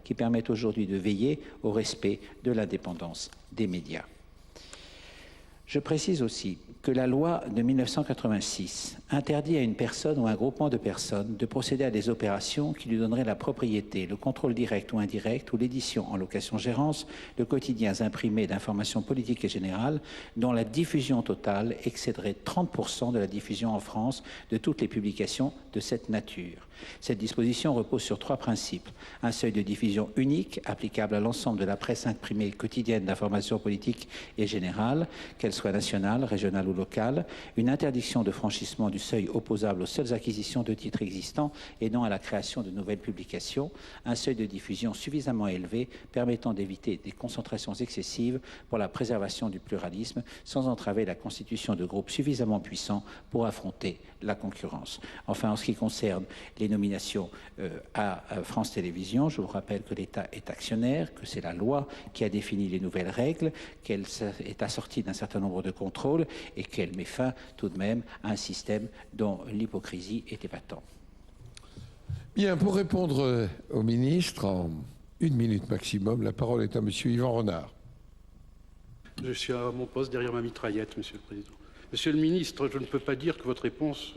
qui permettent aujourd'hui de veiller au respect de l'indépendance des médias. Je précise aussi que la loi de 1986 interdit à une personne ou un groupement de personnes de procéder à des opérations qui lui donneraient la propriété, le contrôle direct ou indirect, ou l'édition en location-gérance de quotidiens imprimés d'informations politiques et générales dont la diffusion totale excéderait 30% de la diffusion en France de toutes les publications de cette nature. Cette disposition repose sur 3 principes. Un seuil de diffusion unique applicable à l'ensemble de la presse imprimée quotidienne d'informations politiques et générales, qu'elle soit nationale, régionale ou locale, une interdiction de franchissement du seuil opposable aux seules acquisitions de titres existants et non à la création de nouvelles publications, un seuil de diffusion suffisamment élevé permettant d'éviter des concentrations excessives pour la préservation du pluralisme sans entraver la constitution de groupes suffisamment puissants pour affronter la concurrence. Enfin, en ce qui concerne les nominations à France Télévisions, je vous rappelle que l'État est actionnaire, que c'est la loi qui a défini les nouvelles règles, qu'elle est assortie d'un certain nombre de contrôles et qu'elle met fin tout de même à un système dont l'hypocrisie est épatante. Bien, pour répondre au ministre, en 1 minute maximum, la parole est à monsieur Yvan Renard. Je suis à mon poste derrière ma mitraillette, Monsieur le Président. Monsieur le ministre, je ne peux pas dire que votre réponse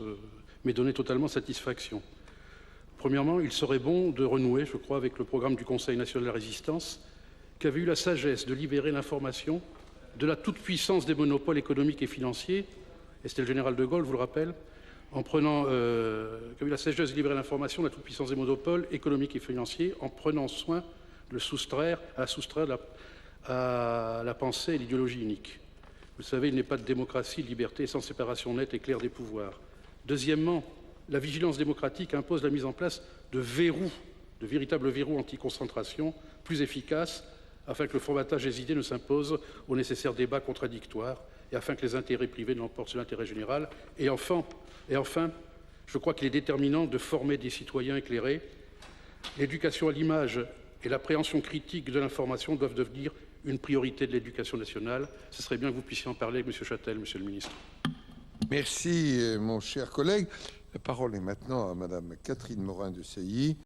m'ait donné totalement satisfaction. Premièrement, il serait bon de renouer, je crois, avec le programme du Conseil national de la résistance, qui avait eu la sagesse de libérer l'information de la toute-puissance des monopoles économiques et financiers, et c'était le général de Gaulle, je vous le rappelle, qui a eu la sagesse de libérer l'information de la toute-puissance des monopoles économiques et financiers, en prenant soin de la soustraire à la pensée et l'idéologie unique. Vous savez, il n'est pas de démocratie, de liberté sans séparation nette et claire des pouvoirs. Deuxièmement, la vigilance démocratique impose la mise en place de verrous, de véritables verrous anti-concentration, plus efficaces, afin que le formatage des idées ne s'impose aux nécessaires débats contradictoires et afin que les intérêts privés ne l'emportent sur l'intérêt général. Et enfin, je crois qu'il est déterminant de former des citoyens éclairés. L'éducation à l'image et l'appréhension critique de l'information doivent devenir une priorité de l'éducation nationale. Ce serait bien que vous puissiez en parler, Monsieur Châtel, Monsieur le ministre. Merci, mon cher collègue. La parole est maintenant à Madame Catherine Morin-Desailly.